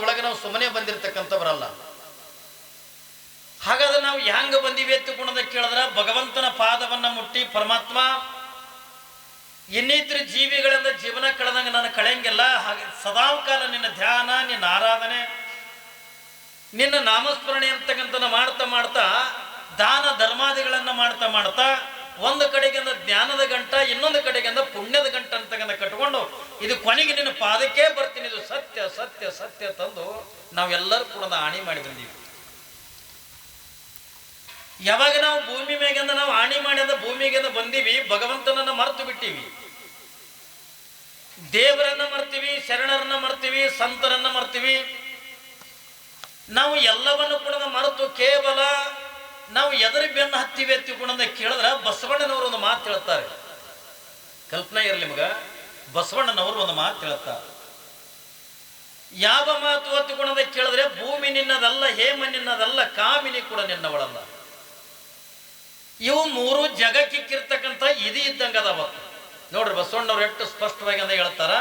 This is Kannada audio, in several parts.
ಪ್ರಸಂಗದೊಳಗೆ ನಾವು ಸುಮ್ಮನೆ ಬಂದಿರತಕ್ಕಂಥವರಲ್ಲ. ಹಾಗಾದ್ರೆ ನಾವು ಹ್ಯಾಂಗ ಬಂದಿವಿ ಎತ್ತುಕೊಂಡ ಕೇಳಿದ್ರ ಭಗವಂತನ ಪಾದವನ್ನ ಮುಟ್ಟಿ ಪರಮಾತ್ಮ ಇನ್ನಿತರ ಜೀವಿಗಳಿಂದ ಜೀವನ ಕಳೆದಂಗ ನಾನು ಕಳೆಯಂಗಿಲ್ಲ, ಹಾಗೆ ಸದಾಕಾಲ ನಿನ್ನ ಧ್ಯಾನ, ನಿನ್ನ ಆರಾಧನೆ, ನಿನ್ನ ನಾಮಸ್ಮರಣೆ ಅಂತಕ್ಕಂಥ ಮಾಡ್ತಾ ಮಾಡ್ತಾ ದಾನ ಧರ್ಮಾದಿಗಳನ್ನ ಮಾಡ್ತಾ ಮಾಡ್ತಾ ಒಂದು ಕಡೆಗಿಂದ ಜ್ಞಾನದ ಗಂಟ, ಇನ್ನೊಂದು ಕಡೆಗಿಂದ ಪುಣ್ಯದ ಗಂಟ ಅಂತಕ್ಕಂಥ ಕಟ್ಕೊಂಡು ಇದು ಕೊನೆಗೆ ನಿನ್ನ ಪಾದಕ್ಕೆ ಬರ್ತೀನಿ, ಇದು ಸತ್ಯ ಸತ್ಯ ಸತ್ಯ ತಂದು ನಾವೆಲ್ಲರೂ ಕೂಡ ಆಣಿ ಮಾಡಿ ಬಂದೀವಿ. ಯಾವಾಗ ನಾವು ಭೂಮಿ ಮೇಗಿಂದ ನಾವು ಆಣಿ ಮಾಡಿದ ಭೂಮಿಗಿಂದ ಬಂದೀವಿ, ಭಗವಂತನನ್ನ ಮರೆತು ಬಿಟ್ಟಿವಿ, ದೇವರನ್ನ ಮರ್ತೀವಿ, ಶರಣರನ್ನ ಮರ್ತೀವಿ, ಸಂತರನ್ನ ಮರ್ತೀವಿ. ನಾವು ಎಲ್ಲವನ್ನು ಕೂಡ ಮರೆತು ಕೇವಲ ನಾವು ಎದರಿ ಬೆನ್ನು ಹತ್ತೀವಿ ಎತ್ತಿಕೊಂಡ ಕೇಳಿದ್ರ ಬಸವಣ್ಣನವರು ಒಂದು ಮಾತು ಹೇಳ್ತಾರೆ. ಕಲ್ಪನೆ ಇರಲಿ ಮಗ, ಬಸವಣ್ಣನವರು ಒಂದು ಮಾತು ಹೇಳ್ತಾರೆ. ಯಾವ ಮಾತು ಹೊತ್ತುಕೊಂಡ ಕೇಳಿದ್ರೆ ಭೂಮಿ ನಿನ್ನದಲ್ಲ, ಹೇಮ ನಿನ್ನದಲ್ಲ, ಕಾಮಿನಿ ಕೂಡ ನಿನ್ನವಳಲ್ಲ. ಇವು ಮೂರು ಜಗಕ್ಕಿಕ್ಕಿರ್ತಕ್ಕಂಥ ಇದು ಇದ್ದಂಗ ಅದಾವ ನೋಡ್ರಿ. ಬಸವಣ್ಣವ್ರು ಎಷ್ಟು ಸ್ಪಷ್ಟವಾಗಿ ಅಂತ ಹೇಳ್ತಾರ.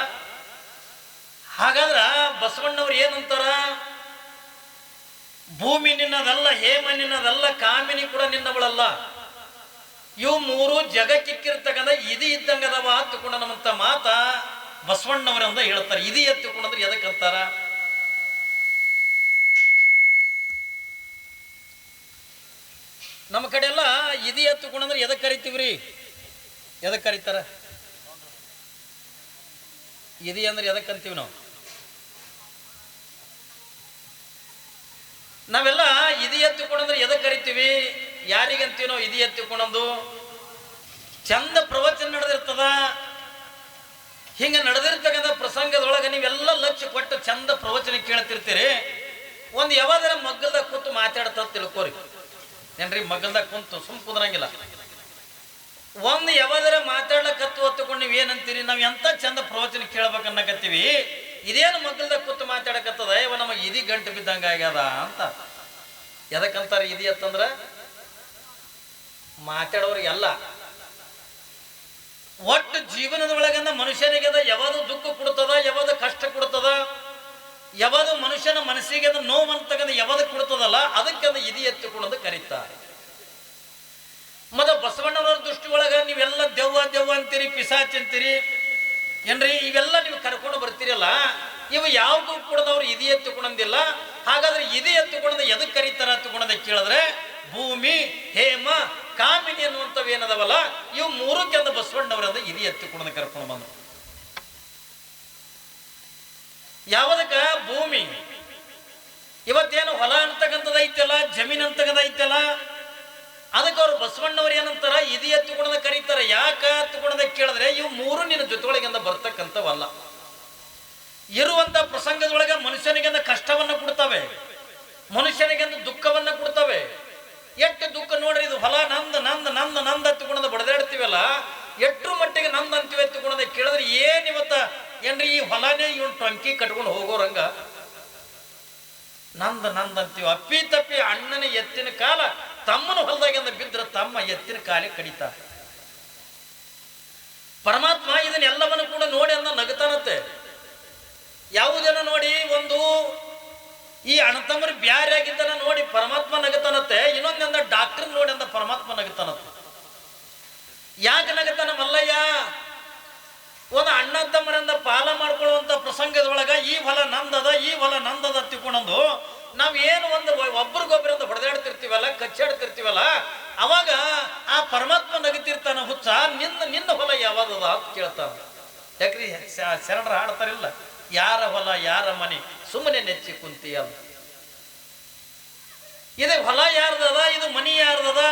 ಹಾಗಾದ್ರ ಬಸವಣ್ಣವ್ರು ಏನಂತಾರ? ಭೂಮಿ ನಿನ್ನದಲ್ಲ, ಹೇಮ ನಿನ್ನದಲ್ಲ, ಕಾಮಿನಿ ಕೂಡ ನಿನ್ನವಳಲ್ಲ. ಇವು ಮೂರು ಜಗಕ್ಕಿಕ್ಕಿರ್ತಕ್ಕಂಥ ಇದು ಇದ್ದಂಗದವ ಹತ್ತುಕೊಂಡ ನಮ್ಮಂತ ಮಾತ ಬಸವಣ್ಣವರಂದ ಹೇಳ್ತಾರೆ. ಇದು ಎತ್ತುಕೊಂಡ್ರೆ ಎದಕ್ಕಂತಾರ? ನಮ್ಮ ಕಡೆ ಎಲ್ಲ ಇದು ಎತ್ತುಕೊಂಡ್ರೆ ಎದಕ್ಕೆ ಕರಿತೀವ್ರಿ? ಎದಕ್ಕೆ ಕರೀತಾರ? ಇದು ಅಂದ್ರೆ ಎದಕ್ಕಂತೀವಿ ನಾವು? ನಾವೆಲ್ಲ ಇದು ಎತ್ತುಕೊಂಡ್ರೆ ಎದಕ್ಕೆ ಕರಿತೀವಿ? ಯಾರಿಗಂತೀವಿ ನಾವು ಇದು ಎತ್ತುಕೊಂಡಂದು? ಚಂದ ಪ್ರವಚನ ನಡೆದಿರ್ತದ, ಹಿಂಗೆ ನಡೆದಿರ್ತಕ್ಕಂಥ ಪ್ರಸಂಗದೊಳಗೆ ನೀವೆಲ್ಲ ಲಕ್ಷ್ಯ ಕೊಟ್ಟು ಚಂದ ಪ್ರವಚನ ಕೇಳ್ತಿರ್ತೀರಿ. ಒಂದು ಯಾವಾಗಾರ ಮಗ್ಗಲ್ದಾಗ ಕೂತು ಮಾತಾಡ್ತಾ ತಿಳ್ಕೋರಿ. ಏನ್ರಿ, ಮಗ್ಗಲ್ದಾಗ ಕುಂತು ಸುಮ್ ಕುದ್ರಂಗಿಲ್ಲ. ಒಂದು ಯಾವಾಗಾರ ಮಾತಾಡ್ಲಕತ್ತು ಹೊತ್ತುಕೊಂಡು ನೀವು ಏನಂತೀರಿ? ನಾವು ಎಂತ ಚಂದ ಪ್ರವಚನ ಕೇಳ್ಬೇಕನ್ನಕತ್ತೀವಿ, ಇದೇನು ಮಗ್ಗಲ್ದಾಗ ಕೂತು ಮಾತಾಡಕತ್ತದ, ಇವ ನಮಗೆ ಇದಿ ಗಂಟು ಬಿದ್ದಂಗ ಆಗ್ಯದ ಅಂತ. ಎದಕ್ಕಂತಾರೆ ಇದಿ ಅಂತಂದ್ರ? ಮಾತಾಡೋರಿಗೆಲ್ಲ ಒಟ್ಟು ಜೀವನದ ಒಳಗಂದ ಮನುಷ್ಯನಿಗೆ ಯಾವುದು ದುಃಖ ಕೊಡ್ತದ, ಯಾವುದು ಕಷ್ಟ ಕೊಡ್ತದ, ಯಾವುದು ಮನುಷ್ಯನ ಮನಸ್ಸಿಗೆ ನೋವು ಅಂತಕ್ಕಂಥ ಯಾವುದು ಕೊಡ್ತದಲ್ಲ, ಅದಕ್ಕೆ ಅದು ಇದು ಎತ್ತುಕೊಳ್ಳೋದು ಕರೀತಾರೆ. ಮತ್ತೆ ಬಸವಣ್ಣನವರ ದೃಷ್ಟಿ ಒಳಗ ನೀವೆಲ್ಲ ದೆವ್ವ ದೆವ್ವ ಅಂತೀರಿ, ಪಿಸಾಚ್ ಅಂತೀರಿ, ಏನ್ರಿ ಇವೆಲ್ಲ ನೀವು ಕರ್ಕೊಂಡು ಬರ್ತೀರಲ್ಲ, ಇವು ಯಾವ್ದು ಕೂಡದವ್ರು ಇದು ಎತ್ತುಕೊಂಡಂದಿಲ್ಲ. ಹಾಗಾದ್ರೆ ಇದು ಎತ್ತುಕೊಂಡ ಎದಕ್ಕೆ ಕರೀತಾರ ಎತ್ತುಕೊಂಡ ಕೇಳಿದ್ರೆ ಭೂಮಿ, ಹೇಮ, ಕಾಮಿನಿ ಅನ್ನುವಂಥವು ಏನದವಲ್ಲ, ಇವು ಮೂರಕ್ಕೆ ಅಂದ ಬಸವಣ್ಣವರಂದ ಇದು ಎತ್ತುಕೊಂಡ ಕರ್ಕೊಂಡು ಬಂದ್ರು. ಯಾವದಕ್ಕ? ಭೂಮಿ. ಇವತ್ತೇನು ಹೊಲ ಅಂತಕ್ಕಂಥದ್ದು ಐತಲ್ಲ, ಜಮೀನ್ ಅಂತಕ್ಕಂಥ ಐತಲ್ಲ, ಅದಕ್ಕೆ ಅವ್ರು ಬಸವಣ್ಣವ್ರು ಏನಂತಾರ ಇದು ಎತ್ತುಕೊಂಡ ಕರೀತಾರ. ಯಾಕ ಎತ್ತುಕೊಂಡ ಕೇಳಿದ್ರೆ ಇವು ಮೂರು ನಿನ್ನ ಜೊತೆಗಳಿಂದ ಬರ್ತಕ್ಕಂಥವಲ್ಲ. ಇರುವಂತ ಪ್ರಸಂಗದೊಳಗೆ ಮನುಷ್ಯನಿಗೆಂದ ಕಷ್ಟವನ್ನ ಕೊಡ್ತವೆ, ಮನುಷ್ಯನಿಗೆಂದ ದುಃಖವನ್ನ ಕೊಡ್ತವೆ. ಎಷ್ಟು ದುಃಖ ನೋಡ್ರಿ. ಇದು ಹೊಲ ನಂದ ನಂದ ನಂದ ನಂದ ಎತ್ತುಕೊಂಡ ಬಡದಾಡ್ತೀವಲ್ಲ, ಎಟ್ರು ಮಟ್ಟಿಗೆ ನಂದ ಅಂತೀವಿ ಎತ್ತುಕೊಂಡ ಕೇಳಿದ್ರೆ ಏನ್ ಇವತ್ತ ಏನ್ರಿ ಈ ಹೊಲನೇ ಇವನ್ ಟಂಕಿ ಕಟ್ಕೊಂಡು ಹೋಗೋರಂಗ ನಂದ ನಂದ ಅಂತೀವಿ. ಅಪ್ಪಿ ತಪ್ಪಿ ಅಣ್ಣನ ಎತ್ತಿನ ಕಾಲ ತಮ್ಮನ ಹೊಲದಾಗಿಂದ ಬಿದ್ರೆ ತಮ್ಮ ಎತ್ತಿನ ಕಾಲೇ ಕಡಿತ. ಪರಮಾತ್ಮ ಇದನ್ನೆಲ್ಲವನ್ನು ಕೂಡ ನೋಡಿ ಅಂದ ನಗತಾನತ್ತೆ. ಯಾವುದೇನೋ ನೋಡಿ, ಒಂದು ಈ ಅಣ್ಣತಮ್ಮರು ಬ್ಯಾರೆ ಆಗಿದ್ದನ್ನ ನೋಡಿ ಪರಮಾತ್ಮ ನಗತಾನತ್ತೆ, ಇನ್ನೊಂದಂದ ಡಾಕ್ಟರ್ ನೋಡಿ ಅಂದ ಪರಮಾತ್ಮ ನಗತಾನತ್ತೆ. ಯಾಕೆ ನಗತಾನ ಮಲ್ಲಯ್ಯ? ಒಂದು ಅಣ್ಣ ತಮ್ಮರಿಂದ ಪಾಲ ಮಾಡ್ಕೊಳ್ಳುವಂತ ಪ್ರಸಂಗದೊಳಗ ಈ ಹೊಲ ನಂದದ, ಈ ಹೊಲ ನಂದದ ತಿಳ್ಕೊಂಡು ನಾವ್ ಏನು ಒಂದು ಒಬ್ರಿಗೊಬ್ಬರಿಂದ ಹೊಡೆದಾಡ್ತಿರ್ತೀವಲ್ಲ, ಕಚ್ಚಾಡ್ತಿರ್ತೀವಲ್ಲ, ಅವಾಗ ಆ ಪರಮಾತ್ಮ ನಗತಿರ್ತಾನ. ಹುಚ್ಚ, ನಿನ್ನ ಹೊಲ ಯಾವ್ದದ ಅಂತ ಕೇಳ್ತಾನ. ಯಾಕ್ರಿ ಶರಣರ ಹಾಡ್ತಾರಿಲ್ಲ, ಯಾರ ಹೊಲ ಯಾರ ಮನೆ ಸುಮ್ಮನೆ ನೆಚ್ಚಿ ಕುಂತಿ ಅಂತ. ಇದು ಹೊಲ ಯಾರ್ದದ, ಇದು ಮನಿ ಯಾರ್ದದ,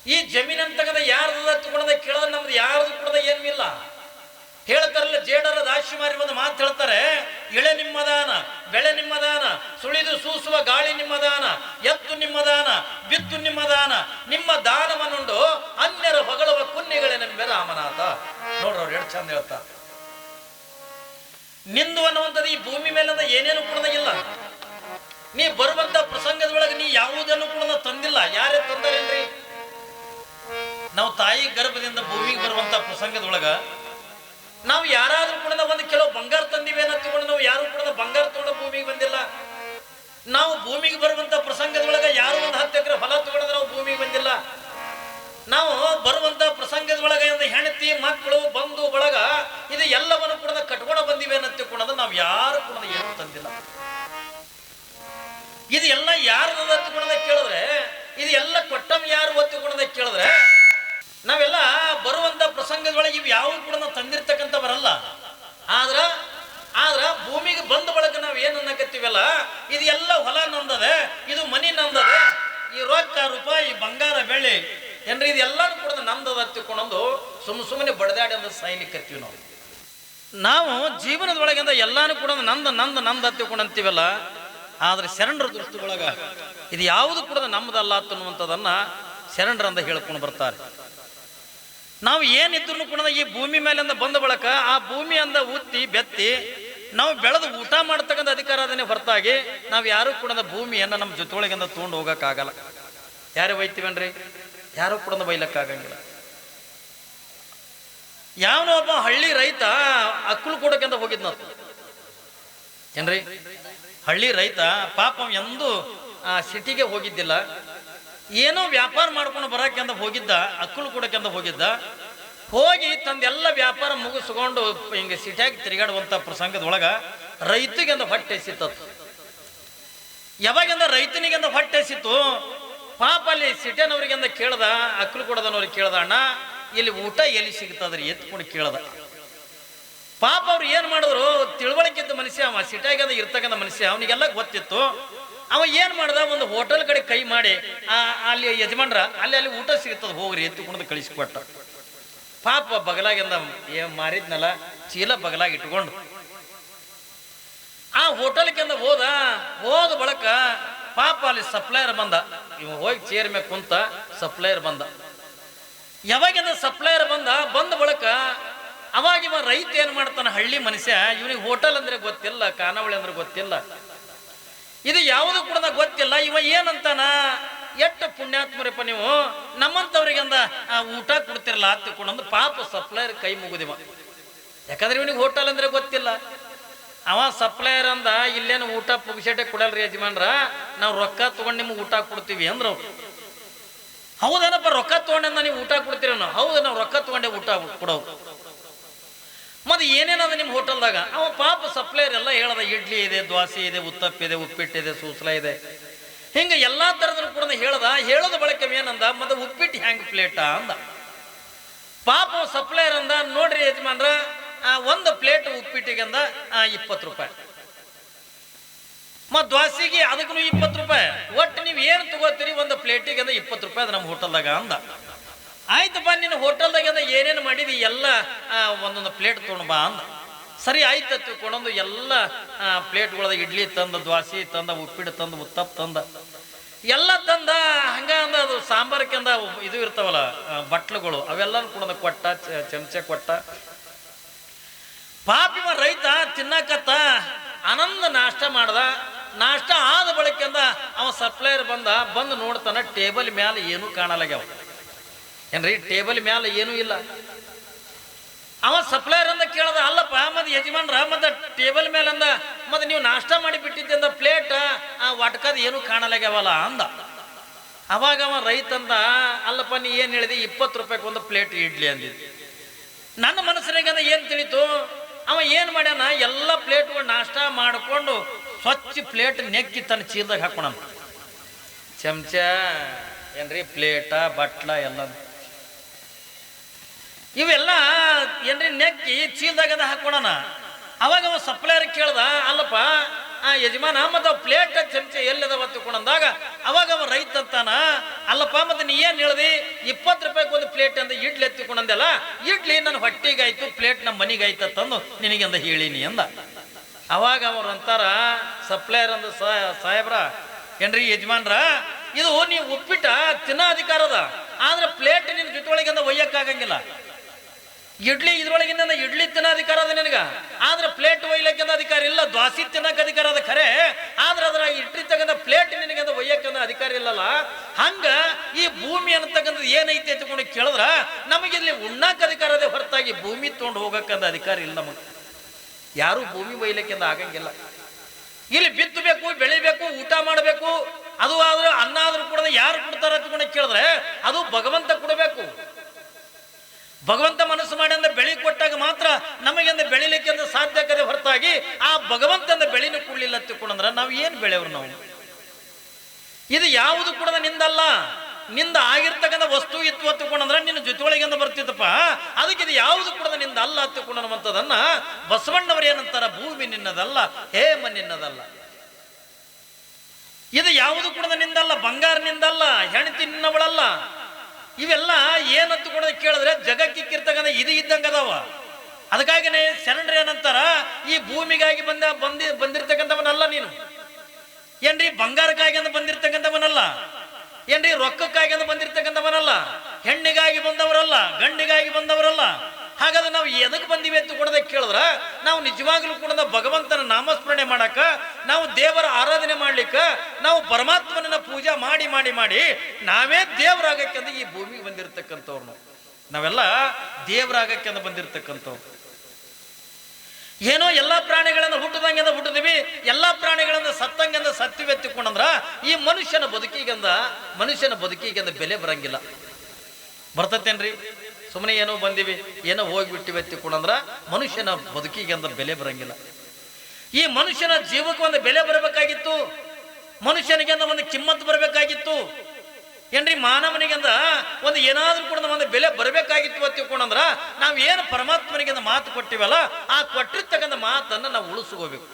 ಈ ಜಮೀನ್ ಅಂತಕ್ಕಂಥ ಯಾರ್ದದ ತಗೊಂಡ ಕೇಳೋದು ನಮ್ದು ಯಾರ್ದು ಕೂಡ ಏನೂ ಇಲ್ಲ. ಹೇಳ್ತಾರಲ್ಲ ಜೇಡರ ದಾಶಿಮಾರಿ ಒಂದು ಮಾತು ಹೇಳ್ತಾರೆ, ಇಳೆ ನಿಮ್ಮದಾನ, ಬೆಳೆ ನಿಮ್ಮದಾನ, ಸುಳಿದು ಸೂಸುವ ಗಾಳಿ ನಿಮ್ಮದಾನ, ಎತ್ತು ನಿಮ್ಮದಾನ, ಬಿತ್ತು ನಿಮ್ಮದಾನ, ನಿಮ್ಮ ದಾನವನ್ನುಂಡು ಅನ್ಯರ ಹೊಗಳುವ ಕುನ್ನಿಗಳೇ ನಂಬೆ ರಾಮನಾಥ. ನೋಡ್ರವ್ರು ಎಷ್ಟು ಚಂದ ಹೇಳ್ತಾರೆ. ನಿಂದು ಅನ್ನುವಂಥದ್ದು ಈ ಭೂಮಿ ಮೇಲೆ ಏನೇನು ಕೂಡ ಇಲ್ಲ. ನೀ ಬರುವಂತ ಪ್ರಸಂಗದೊಳಗೆ ನೀ ಯಾವುದನ್ನು ಕೂಡ ತಂದಿಲ್ಲ. ಯಾರೇ ತಂದಾರೇನ್ರಿ? ನಾವು ತಾಯಿ ಗರ್ಭದಿಂದ ಭೂಮಿಗೆ ಬರುವಂತ ಪ್ರಸಂಗದೊಳಗ ನಾವು ಯಾರಾದ್ರೂ ಕೂಡ ಒಂದು ಕೆಲವು ಬಂಗಾರ ತಂದಿವಿ ಅನ್ನೋ ತಿಳ್ಕೊಂಡು ನಾವು ಯಾರು ಕೂಡ ಬಂಗಾರ ತಗೊಂಡು ಮಕ್ಕಳು ಬಂಧು ಬಳಗ ಇದು ಎಲ್ಲವನ್ನು ಕೂಡ ಕಟ್ಕೊಂಡು ಬಂದಿವೆ ಅಂತ ತಿಳ್ಕೊಳ್ಳೋದು ನಾವು ಯಾರು ಕೂಡ ಏನು ತಂದಿಲ್ಲ. ಇದು ಎಲ್ಲ ಯಾರು ಒತ್ತಿಕೊಳ್ಳೋದ ಕೇಳಿದ್ರೆ, ಇದು ಎಲ್ಲ ಕೊಟ್ಟಮ್ ಯಾರು ಒತ್ತಿಕೊಳ್ಳೋದ ಕೇಳಿದ್ರೆ, ನಾವೆಲ್ಲ ಬರುವಂತ ಪ್ರಸಂಗದೊಳಗೆ ಇವು ಯಾವ ಕೂಡ ನಾವು ತಂದಿರ್ತಕ್ಕಂಥ ಬರಲ್ಲ. ಆದ್ರ ಭೂಮಿಗೆ ಬಂದ ಬಳಕ ನಾವ್ ಏನ್ ಅನ್ನಕತ್ತೀವಲ್ಲ, ಇದು ಎಲ್ಲ ಹೊಲ ನಂದದೆ, ಇದು ಮನಿ ನಂದದೆ, ಈ ರೊಕ್ಕ ರೂಪಾಯಿ ಬಂಗಾರ ಬೆಳ್ಳಿ ಏನ್ರಿ ಇದೆಲ್ಲಾನು ಕೂಡ ನಂದದ ತಿಳ್ಕೊಂಡು ಸುಮ್ಮನೆ ಬಡದಾಡಿ ಅಂದ ಸಾಯ್ಲಿಕ್ಕತ್ತೀವಿ. ನಾವು ಜೀವನದೊಳಗಿಂದ ಎಲ್ಲಾನು ಕೂಡ ನಂದ ತಿಳ್ಕೊಂಡಂತೀವಲ್ಲ. ಆದ್ರೆ ಶರಣರ ದೃಷ್ಟಿಯೊಳಗ ಇದು ಯಾವುದು ಕೂಡ ನಮ್ಮದಲ್ಲ ಅನ್ನುವಂಥದ್ದನ್ನ ಶರಣರಂದ ಹೇಳ್ಕೊಂಡು ಬರ್ತಾರೆ. ನಾವು ಏನಿದ್ರು ಕೂಡ ಈ ಭೂಮಿ ಮೇಲಿಂದ ಬಂದ ಬಳಕ ಆ ಭೂಮಿಯಿಂದ ಉತ್ತಿ ಬೆತ್ತಿ ನಾವು ಬೆಳೆದು ಊಟ ಮಾಡ್ತಕ್ಕಂಥ ಅಧಿಕಾರ ಅದನ್ನೇ ಹೊರತಾಗಿ ನಾವು ಯಾರು ಕೂಡ ಭೂಮಿಯನ್ನ ನಮ್ಮ ಜೊತೆಯೊಳಗಿಂದ ತೊಗೊಂಡು ಹೋಗಕ್ಕಾಗಲ್ಲ. ಯಾರು ಒಯ್ತೀವನ್ರಿ? ಯಾರು ಕೂಡ ಬೈಲಕ್ಕಾಗಂಗಿಲ್ಲ. ಯಾವನೋ ಒಬ್ಬ ಹಳ್ಳಿ ರೈತ ಅಕ್ಕಲು ಕೊಡಕ್ಕಿಂತ ಹೋಗಿದ್ನ ಏನ್ರಿ, ಹಳ್ಳಿ ರೈತ ಪಾಪ ಎಂದು ಸಿಟಿಗೆ ಹೋಗಿದ್ದಿಲ್ಲ, ಏನೋ ವ್ಯಾಪಾರ ಮಾಡ್ಕೊಂಡು ಬರಕ್ಕೆಂದ ಹೋಗಿದ್ದ, ಅಕ್ಕಲು ಕೊಡಕ್ಕೆಂದ ಹೋಗಿದ್ದ. ಹೋಗಿ ತಂದೆಲ್ಲ ವ್ಯಾಪಾರ ಮುಗಿಸ್ಕೊಂಡು ಹಿಂಗೆ ಸಿಟಿಯಾಗಿ ತಿರುಗಾಡುವಂತ ಪ್ರಸಂಗದೊಳಗ ರೈತಗೆಂದ ಹೊಟ್ಟೆ ಸಿತ್ತತ್ತು. ಯಾವಾಗಿಂದ ರೈತನಿಗೆಂದ ಹೊಟ್ಟೆ ಸಿತ್ತು, ಪಾಪ ಅಲ್ಲಿ ಸಿಟಿಯನವ್ರಿಗೆಂದ ಕೇಳ್ದ, ಅಕ್ಕಲು ಕೊಡದನವ್ರಿಗೆ ಕೇಳ್ದ, ಅಣ್ಣ ಇಲ್ಲಿ ಊಟ ಎಲ್ಲಿ ಸಿಗ್ತದ್ರಿ ಎತ್ಕೊಂಡು ಕೇಳ್ದ. ಪಾಪ ಅವ್ರು ಏನ್ ಮಾಡಿದ್ರು, ತಿಳುವಳಿಕೆದ್ದ ಮನುಷ್ಯ ಅವ, ಸಿಟಿಯಾಗಂದ ಇರ್ತಕ್ಕಂಥ ಮನುಷ್ಯ, ಅವನಿಗೆಲ್ಲ ಗೊತ್ತಿತ್ತು. ಅವ ಏನ್ ಮಾಡ್ದ, ಒಂದು ಹೋಟೆಲ್ ಕಡೆ ಕೈ ಮಾಡಿ ಅಲ್ಲಿ ಯಜಮಾನ್ರ ಅಲ್ಲಿ ಊಟ ಸಿಗ್ತದ ಹೋಗ್ರಿ ಎತ್ತುಕೊಂಡು ಕಳಿಸಿಕೊಟ್ಟ. ಪಾಪ ಬಗಲಾಗಿಂದ ಮಾರಿದ್ನಲ್ಲ ಚೀಲ ಬಗಲಾಗಿ ಇಟ್ಕೊಂಡು ಆ ಹೋಟೆಲ್ಕಿಂದ ಹೋದ ಬಳಕ ಪಾಪ ಅಲ್ಲಿ ಸಪ್ಲೈಯರ್ ಬಂದ. ಇವ ಹೋಗಿ ಚೇರ್ ಮೇಲೆ ಕುಂತ ಸಪ್ಲೈಯರ್ ಬಂದ. ಯಾವಾಗಿಂದ ಸಪ್ಲೈಯರ್ ಬಂದ ಬಳಕ ಅವಾಗ ಇವ ರೈತ ಏನ್ ಮಾಡ್ತಾನ, ಹಳ್ಳಿ ಮನುಷ್ಯ, ಇವನಿಗೆ ಹೋಟೆಲ್ ಅಂದ್ರೆ ಗೊತ್ತಿಲ್ಲ, ಖಾನಾವಳಿ ಅಂದ್ರೆ ಗೊತ್ತಿಲ್ಲ, ಇದು ಯಾವುದು ಕೂಡ ಗೊತ್ತಿಲ್ಲ. ಇವ ಏನಂತಾನ, ಎಷ್ಟು ಪುಣ್ಯಾತ್ಮರಪ್ಪ ನೀವು, ನಮ್ಮಂತವ್ರಿಗಂದ ಊಟ ಕೊಡ್ತಿರಲ್ಲ ಹತ್ತಿಕೊಂಡು ಪಾಪ ಸಪ್ಲೈಯರ್ ಕೈ ಮುಗುದಿವ. ಯಾಕಂದ್ರೆ ಇವನಿಗೆ ಹೋಟೆಲ್ ಅಂದ್ರೆ ಗೊತ್ತಿಲ್ಲ. ಅವ ಸಪ್ಲೈಯರ್ ಅಂದ, ಇಲ್ಲೇನು ಊಟ ಪುಗ್ಸೆಟೆ ಕೊಡಲ್ರಿ ಯಜಮಾನ್ರ, ನಾವು ರೊಕ್ಕ ತಗೊಂಡು ನಿಮ್ಗೆ ಊಟ ಕೊಡ್ತೀವಿ ಅಂದ್ರ. ಹೌದೇನಪ್ಪ, ರೊಕ್ಕ ತಗೊಂಡ ನೀವು ಊಟ ಕೊಡ್ತೀರ? ಹೌದು, ನಾವು ರೊಕ್ಕ ತಗೊಂಡೆ ಊಟ ಕೊಡೋದು. ಮತ್ತೆ ಏನೇನದ ನಿಮ್ಮ ಹೋಟೆಲ್ದಾಗ? ಅವ ಪಾಪ ಸಪ್ಲೈಯರ್ ಎಲ್ಲ ಹೇಳದ, ಇಡ್ಲಿ ಇದೆ, ದ್ವಾಸೆ ಇದೆ, ಉತ್ತಪ್ಪಿದೆ, ಉಪ್ಪಿಟ್ಟಿದೆ, ಸೂಸ್ಲ ಇದೆ, ಹಿಂಗ ಎಲ್ಲಾ ತರದನ್ನು ಕೂಡ ಹೇಳದ ಬಳಕ ಏನಂದ, ಮತ್ತೆ ಉಪ್ಪಿಟ್ಟು ಹ್ಯಾಂಗ್ ಪ್ಲೇಟ ಅಂದ. ಪಾಪ ಸಪ್ಲೈಯರ್ ಅಂದ, ನೋಡ್ರಿ ಯಜಮಾನ್ರ, ಒಂದು ಪ್ಲೇಟ್ ಉಪ್ಪಿಟ್ಟಿಗಂದ 20 ರೂಪಾಯಿ, ಮತ್ ದ್ವಾಸಿಗೆ ಅದಕ್ಕೂ 20 ರೂಪಾಯಿ, ಒಟ್ಟು ನೀವು ಏನು ತಗೋತೀರಿ ಒಂದು ಪ್ಲೇಟಿಗೆ ಅಂದ 20 ರೂಪಾಯಿ ಅದು ನಮ್ಮ ಹೋಟೆಲ್ದಾಗ ಅಂದ. ಆಯ್ತಪ್ಪ, ನಿನ್ನ ಹೋಟೆಲ್ದಾಗ ಏನೇನು ಮಾಡಿದಿ ಎಲ್ಲ ಒಂದೊಂದು ಪ್ಲೇಟ್ ತೊಗೊಂಡು ಬಾ ಅಂದ. ಸರಿ ಆಯ್ತು ತಿಳ್ಕೊಂಡೊಂದು ಎಲ್ಲ ಪ್ಲೇಟ್ಗಳದ ಇಡ್ಲಿ ತಂದ, ದ್ವಾಸಿ ತಂದ, ಉಪ್ಪಿಟ್ಟು ತಂದ, ಉತ್ತಪ್ಪ ತಂದ, ಎಲ್ಲ ತಂದ. ಹಂಗ ಅಂದ ಅದು ಸಾಂಬಾರಕ್ಕಿಂದ ಇದು ಇರ್ತಾವಲ್ಲ ಬಟ್ಲುಗಳು, ಅವೆಲ್ಲ ಕೂಡ ಕೊಟ್ಟ, ಚಮಚೆ ಕೊಟ್ಟ. ಪಾಪಿವ ರೈತ ತಿನ್ನಕತ್ತ ಆನಂದ ನಾಷ್ಟ ಮಾಡ್ದ. ನಾಷ್ಟ ಆದ ಬಳಿಕೆಂದ ಅವ ಸಪ್ಲೈಯರ್ ಬಂದು ನೋಡ್ತಾನ, ಟೇಬಲ್ ಮ್ಯಾಲ ಏನೂ ಕಾಣಲಾಗ್ಯಾವ ಏನ್ರಿ, ಟೇಬಲ್ ಮ್ಯಾಲ ಏನೂ ಇಲ್ಲ. ಅವ ಸಪ್ಲೈಯರ್ ಅಂದ ಕೇಳ್ದ, ಅಲ್ಲಪ್ಪ ಮತ್ತೆ ಯಜಮಾನ್ರ, ಮತ್ತೆ ಟೇಬಲ್ ಮೇಲೆ ಅಂದ, ಮತ್ತೆ ನೀವು ನಾಷ್ಟ ಮಾಡಿ ಬಿಟ್ಟಿದ್ದ ಪ್ಲೇಟ್ ವಾಟ್ಕದ ಏನು ಕಾಣಲಾಗ್ಯಾವಲ್ಲ ಅಂದ. ಅವಾಗ ಅವ ರೈತ ಅಂದ, ಅಲ್ಲಪ್ಪ ನೀ ಏನ್ ಹೇಳಿದಿ, 20 ರೂಪಾಯಿಗೆ ಒಂದು ಪ್ಲೇಟ್ ಇಡ್ಲಿ ಅಂದಿದ್ದಿ. ನನ್ನ ಮನಸ್ಸಿನಾಗ ಏನ್ ತಿಳಿತು, ಅವ ಏನ್ ಮಾಡ್ಯಾನ, ಎಲ್ಲ ಪ್ಲೇಟ್ಗಳು ನಾಷ್ಟ ಮಾಡಿಕೊಂಡು ಸ್ವಚ್ಛ ಪ್ಲೇಟ್ ನೆಕ್ಕಿ ತನ್ನ ಚೀಲದಾಗ ಹಾಕೋಣ. ಚಮಚ ಏನ್ರಿ, ಪ್ಲೇಟ, ಬಟ್ಲ ಎಲ್ಲ ಇವೆಲ್ಲ ಏನ್ರಿ ನೆಕ್ಕಿ ಚೀಲದಾಗ ಹಾಕೋಣ. ಅವಾಗ ಅವ ಸಪ್ಲೈಯರ್ ಕೇಳ್ದ, ಅಲ್ಲಪ್ಪ ಯಜಮಾನ, ಮತ್ತೆ ಪ್ಲೇಟ್ ಚಮಚೆ ಎಲ್ಲದವ ತಿಳ್ಕೊಂಡಂದಾಗ ಅವಾಗ ಅವ ರೈತ ಅಂತಾನ, ಅಲ್ಲಪ್ಪ ಮತ್ತೆ ನೀ ಏನ್ ಹೇಳ್ದಿ, 20 ರೂಪಾಯಿಗೆ ಒಂದು ಪ್ಲೇಟ್ ಅಂದ ಇಡ್ಲಿ ಎತ್ತಿಕೊಂಡಂದೆಲ್ಲ, ಇಡ್ಲಿ ನನ್ನ ಹೊಟ್ಟಿಗಾಯ್ತು, ಪ್ಲೇಟ್ ನಮ್ಮ ಮನಿಗಾಯ್ತು ತಂದು ನಿನಗೆಂದ ಹೇಳಿನಿ ಅಂದ. ಅವಾಗ ಅವ್ರು ಅಂತಾರ, ಸಪ್ಲೈಯರ್ ಅಂದ, ಸಾಹೇಬ್ರ ಏನ್ರಿ ಯಜಮಾನ್ರ, ಇದು ನೀವು ಉಪ್ಪಿಟ್ಟ ತಿನ್ನೋ ಅಧಿಕಾರ ಅದ, ಆದ್ರೆ ಪ್ಲೇಟ್ ನಿನ್ನ ಜೊತೆಯೊಳಗಿಂದ ಒಯ್ಯಕ್ಕಾಗಂಗಿಲ್ಲ. ಇಡ್ಲಿ ಇದ್ರೊಳಗಿಂದ ಇಡ್ಲಿ ತಿನ್ನೋ ಅಧಿಕಾರ ಅದ ನಿನಗ, ಆದ್ರೆ ಪ್ಲೇಟ್ ಒಯ್ಲಕ್ಕಿಂದ ಅಧಿಕಾರ ಇಲ್ಲ. ದ್ವಾಸಿ ತಿನ್ನಕ ಅಧಿಕಾರ ಅದ ಖರೆ, ಆದ್ರೆ ಅದ್ರ ಇಡ್ಲಿ ತಗಂದ ಪ್ಲೇಟ್ ನಿನಗಂದ ಒಯ್ಯಕ್ಕಂದ ಅಧಿಕಾರ ಇಲ್ಲಲ್ಲ. ಹಂಗ ಈ ಭೂಮಿ ಅನ್ನತಕ್ಕಂಥದ್ದು ಏನೈತಿ ಅಂತಕೊಂಡು ಕೇಳಿದ್ರ ನಮಗೆ ಇಲ್ಲಿ ಉಣ್ಣಾಕ ಅಧಿಕಾರ ಅದೇ ಹೊರತಾಗಿ ಭೂಮಿ ತೊಗೊಂಡು ಹೋಗಕ್ಕಂದ ಅಧಿಕಾರ ಇಲ್ಲ. ನಮಗೆ ಯಾರು ಭೂಮಿ ಒಯ್ಲಿಕ್ಕಿಂದ ಆಗಂಗಿಲ್ಲ. ಇಲ್ಲಿ ಬಿತ್ತಬೇಕು, ಬೆಳಿಬೇಕು, ಊಟ ಮಾಡಬೇಕು, ಅದು ಆದ್ರೂ ಅನ್ನ ಆದ್ರೂ ಕೂಡ ಯಾರು ಕೊಡ್ತಾರ ಅಂತಕೊಂಡು ಕೇಳಿದ್ರೆ ಅದು ಭಗವಂತ ಕೊಡಬೇಕು. ಭಗವಂತ ಮನಸ್ಸು ಮಾಡಿ ಅಂದ ಬೆಳಿ ಕೊಟ್ಟಾಗ ಮಾತ್ರ ನಮಗೆಂದ ಬೆಳಿಲಿಕ್ಕೆ ಅಂತ ಸಾಧ್ಯಕತೆ ಹೊರತಾಗಿ ಆ ಭಗವಂತಂದ ಬೆಳಿನ ಕೊಡ್ಲಿಲ್ಲ ತಿಳ್ಕೊಂಡ್ರೆ ನಾವು ಏನು ಬೆಳೆಯವ್ರು ನಾವು? ಇದು ಯಾವುದು ಕೂಡ ನಿಂದಲ್ಲ, ನಿಂದ ಆಗಿರ್ತಕ್ಕಂಥ ವಸ್ತು ಇತ್ತು ಹತ್ತುಕೊಂಡ್ರೆ ನಿನ್ನ ಜೊತೆಯೊಳಗಿಂದ ಬರ್ತಿತ್ತಪ್ಪ. ಅದಕ್ಕೆ ಇದು ಯಾವುದು ಕೂಡ ನಿಂದ ಅಲ್ಲ ಹತ್ತುಕೊಂಡಂಥದನ್ನ ಬಸವಣ್ಣವರು ಏನಂತಾರ, ಭೂಮಿ ನಿನ್ನದಲ್ಲ, ಹೇಮ ನಿನ್ನದಲ್ಲ. ಇದು ಯಾವುದು ಕೂಡ ನಿಂದಲ್ಲ, ಬಂಗಾರ ನಿಂದಲ್ಲ, ಹೆಂಡತಿ ನಿನ್ನವಳಲ್ಲ. ಇವೆಲ್ಲ ಏನಂತ ಕೂಡ ಕೇಳಿದ್ರೆ ಜಗಕ್ಕಿಕ್ಕಿರ್ತಕ್ಕಂಥ ಇದು ಇದ್ದಂಗೆ ಅದಾವ. ಅದಕ್ಕಾಗಿನೇ ಶರಣರು ಏನಂತಾರ, ಈ ಭೂಮಿಗಾಗಿ ಬಂದಿರ್ತಕ್ಕಂಥವನಲ್ಲ ನೀನು. ಏನ್ರಿ ಬಂಗಾರಕ್ಕಾಗಿ ಅಂತ ಬಂದಿರ್ತಕ್ಕಂಥವನಲ್ಲ, ಏನ್ರಿ ರೊಕ್ಕಕ್ಕಾಗಿ ಅಂತ ಬಂದಿರ್ತಕ್ಕಂಥವನಲ್ಲ, ಹೆಣ್ಣಿಗಾಗಿ ಬಂದವರಲ್ಲ, ಗಂಡಿಗಾಗಿ ಬಂದವರಲ್ಲ. ಹಾಗಾದ್ರೆ ನಾವು ಎದಕ್ಕೆ ಬಂದಿವಿ ಅಂತ ಕೂಡ ಕೇಳಿದ್ರ, ನಾವು ನಿಜವಾಗ್ಲೂ ಕೂಡ ಭಗವಂತನ ನಾಮಸ್ಮರಣೆ ಮಾಡಕ, ನಾವು ದೇವರ ಆರಾಧನೆ ಮಾಡ್ಲಿಕ್ಕ, ನಾವು ಪರಮಾತ್ಮನ ಪೂಜೆ ಮಾಡಿ ಮಾಡಿ ಮಾಡಿ ನಾವೇ ದೇವರಾಗಕ್ಕೆ ಅಂತ ಈ ಭೂಮಿಗೆ ಬಂದಿರತಕ್ಕಂಥವ್ರು. ನಾವೆಲ್ಲ ದೇವರಾಗಕ್ಕೆ ಅಂತ ಬಂದಿರತಕ್ಕಂಥವ್ರು. ಏನೋ ಎಲ್ಲಾ ಪ್ರಾಣಿಗಳನ್ನ ಹುಟ್ಟದಂಗೆಂದ ಹುಟ್ಟಿದ್ವಿ, ಎಲ್ಲಾ ಪ್ರಾಣಿಗಳನ್ನ ಸತ್ತಂಗೆಂದ ಸತ್ತಿವಿ ಎತ್ತಿಕೊಂಡ್ರ ಈ ಮನುಷ್ಯನ ಬದುಕಿಗೆಂದ ಬೆಲೆ ಬರಂಗಿಲ್ಲ. ಬರ್ತತೇನ್ರಿ? ಸುಮ್ಮನೆ ಏನೋ ಬಂದಿವಿ, ಏನೋ ಹೋಗ್ಬಿಟ್ಟಿವಿ ಎತ್ತಿಕೊಂಡ್ರ ಮನುಷ್ಯನ ಬದುಕಿಗೆಂದ ಬೆಲೆ ಬರಂಗಿಲ್ಲ. ಈ ಮನುಷ್ಯನ ಜೀವಕ್ಕೆ ಒಂದು ಬೆಲೆ ಬರಬೇಕಾಗಿತ್ತು, ಮನುಷ್ಯನಿಗೆ ಒಂದು ಕಿಮ್ಮತ್ತು ಬರಬೇಕಾಗಿತ್ತು. ಏನ್ರಿ ಮಾನವನಿಗೆಂದ ಒಂದು ಏನಾದ್ರೂ ಕೂಡ ಒಂದು ಬೆಲೆ ಬರಬೇಕಾಗಿತ್ತು ತಿಳ್ಕೊಂಡ್ರ ನಾವ್ ಏನು ಪರಮಾತ್ಮನಿಗೆ ಮಾತು ಕೊಟ್ಟಿವಲ್ಲ, ಆ ಕೊಟ್ಟಿರ್ತಕ್ಕಂಥ ಮಾತನ್ನ ನಾವು ಉಳಿಸ್ಕೋಬೇಕು.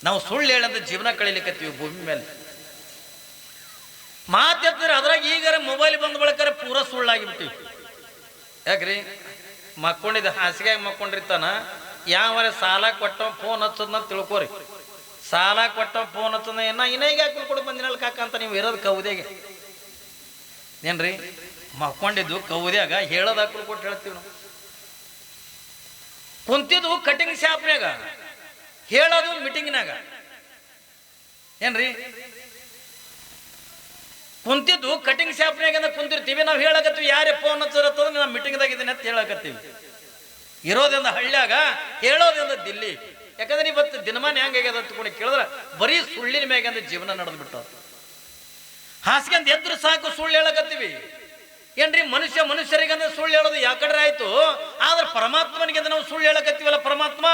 ನಾವು ಸುಳ್ಳು ಹೇಳಂತ ಜೀವನ ಕಳೀಲಿಕ್ಕತ್ತೀವಿ ಭೂಮಿ ಮೇಲೆ. ಮಾತೆತ್ತಿದ್ರೆ ಅದ್ರಾಗ ಈಗ ಮೊಬೈಲ್ ಬಂದ ಬಳಕ ಪೂರ ಸುಳ್ಳಾಗಿಬಿಟ್ಟಿವಿ. ಯಾಕ್ರಿ? ಮಕ್ಕೊಂಡಿದ್ದ ಹಾಸಿಗೆ ಮಕ್ಕೊಂಡಿರ್ತಾನ, ಯಾವ ಸಾಲ ಕೊಟ್ಟ ಫೋನ್ ಹಚ್ಚೋದನ್ನ ತಿಳ್ಕೊರಿ. ಸಾಲ ಕೊಟ್ಟ ಫೋನ್ ಹಚ್ಚೋದ ಇನ್ನೀಗ ಹಾಕಿ ಕೊಡು ಬಂದಿನಲ್ ಕಾಕ ಅಂತ ನೀವು ಇರೋದು ಕೌದೆಗೆ. ಏನ್ರಿ? ಮಕ್ಕೊಂಡಿದ್ದು ಕೌದ್ಯಾಗ ಹೇಳೋದು ಹಾಕಲು ಕೊಟ್ಟು ಹೇಳ್ತೀವಿ ನಾವು. ಕುಂತಿದ್ದು ಕಟಿಂಗ್ ಶಾಪ್ನ್ಯಾಗ, ಹೇಳೋದು ಮೀಟಿಂಗ್ನಾಗ. ಏನ್ರಿ? ಕುಂತಿದ್ದು ಕಟಿಂಗ್ ಶಾಪ್ನ್ಯಾಗ ಕುಂತಿರ್ತೀವಿ, ನಾವು ಹೇಳಕತ್ತೀವಿ ಯಾರೇ ಫೋನ್ ಹಚ್ಚೋರತ್ತದ ನಾವು ಮೀಟಿಂಗ್ದಾಗ ಇದೀನಿ ಅಂತ ಹೇಳಕತ್ತೀವಿ. ಇರೋದ್ರಿಂದ ಹಳ್ಳ್ಯಾಗ, ಹೇಳೋದ್ರಿಂದ ದಿಲ್ಲಿ. ಯಾಕಂದ್ರೆ ಇವತ್ತು ದಿನಮಾನ ಹೆಂಗಾಗ್ಯದ ಅಂತ ಕೇಳಿದ್ರೆ ಬರೀ ಸುಳ್ಳಿನ ಮ್ಯಾಗ ಜೀವನ ನಡೆದು ಬಿಟ್ಟ. ಹಾಸ್ಕಂದ್ ಎದ್ರು ಸಾಕು ಸುಳ್ಳು ಹೇಳಕತ್ತೀವಿ. ಏನ್ರಿ? ಮನುಷ್ಯರಿಗಂದ್ರೆ ಸುಳ್ಳು ಹೇಳೋದು ಯಾಕಡ್ರೆ ಆಯ್ತು. ಆದ್ರೆ ಪರಮಾತ್ಮನಿಗೆ ನಾವು ಸುಳ್ಳು ಹೇಳಕತ್ತೀವಲ್ಲ, ಪರಮಾತ್ಮ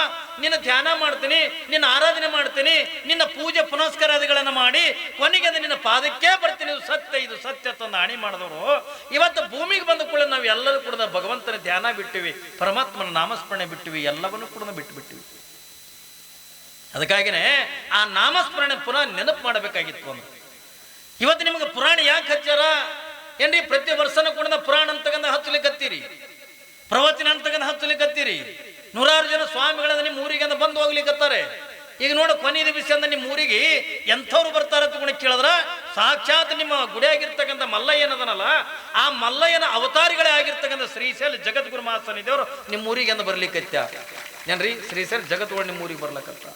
ನಿನ್ನ ಧ್ಯಾನ ಮಾಡ್ತೀನಿ, ನಿನ್ನ ಆರಾಧನೆ ಮಾಡ್ತೀನಿ, ನಿನ್ನ ಪೂಜೆ ಪುನಸ್ಕಾರಾದಿಗಳನ್ನ ಮಾಡಿ ಕೊನೆಗೆ ನಿನ್ನ ಪಾದಕ್ಕೆ ಬರ್ತೀನಿ, ಇದು ಸತ್ಯ ತಂದು ಹಾನಿ ಮಾಡಿದವರು ಇವತ್ತು ಭೂಮಿಗೆ ಬಂದ ಕೂಡ ನಾವು ಎಲ್ಲರೂ ಕೂಡ ಭಗವಂತನ ಧ್ಯಾನ ಬಿಟ್ಟಿವಿ, ಪರಮಾತ್ಮನ ನಾಮಸ್ಮರಣೆ ಬಿಟ್ಟಿವಿ, ಎಲ್ಲವನ್ನೂ ಕೂಡ ಬಿಟ್ಟಿವಿ. ಅದಕ್ಕಾಗಿನೇ ಆ ನಾಮಸ್ಮರಣೆ ಪುನಃ ನೆನಪು ಮಾಡಬೇಕಾಗಿತ್ತು. ಅಂದ್ರೆ ಇವತ್ತು ನಿಮಗೆ ಪುರಾಣ ಯಾಕೆ ಹಚ್ಚಾರ? ಏನ್ರಿ? ಪ್ರತಿ ವರ್ಷನೂ ಕೂಡ ಪುರಾಣ ಅಂತಕ್ಕಂಥ ಹಚ್ಚಲಿಕ್ಕತ್ತೀರಿ, ಪ್ರವಚನ ಅಂತಕ್ಕಂಥ ಹಚ್ಚಲಿಕ್ಕತ್ತೀರಿ. ನೂರಾರು ಜನ ಸ್ವಾಮಿಗಳನ್ನ ನಿಮ್ಮ ಊರಿಗೆ ಬಂದು ಹೋಗ್ಲಿಕ್ಕತ್ತಾರೆ. ಈಗ ನೋಡು, ಕೊನೆ ದಿವಸ ಅಂದ ನಿಮ್ಮ ಊರಿಗೆ ಎಂಥವ್ರು ಬರ್ತಾರ ಅಂತ ಕೇಳಿದ್ರ ಸಾಕ್ಷಾತ್ ನಿಮ್ಮ ಗುಡಿಯಾಗಿರ್ತಕ್ಕಂಥ ಮಲ್ಲಯ್ಯ ಏನದನಲ್ಲ, ಆ ಮಲ್ಲಯ್ಯನ ಅವತಾರಿಗಳೇ ಆಗಿರ್ತಕ್ಕಂಥ ಶ್ರೀಶೈಲ ಜಗದ್ಗುರು ಮಹಾಸನ್ನಿಧಿಯವರು ನಿಮ್ಮ ಊರಿಗೆ ಬರ್ಲಿಕ್ಕತ್ತ. ಏನ್ರಿ? ಶ್ರೀಶೈಲ ಜಗದ್ಗುರು ನಿಮ್ಮ ಊರಿಗೆ ಬರ್ಲಕತ್ತ.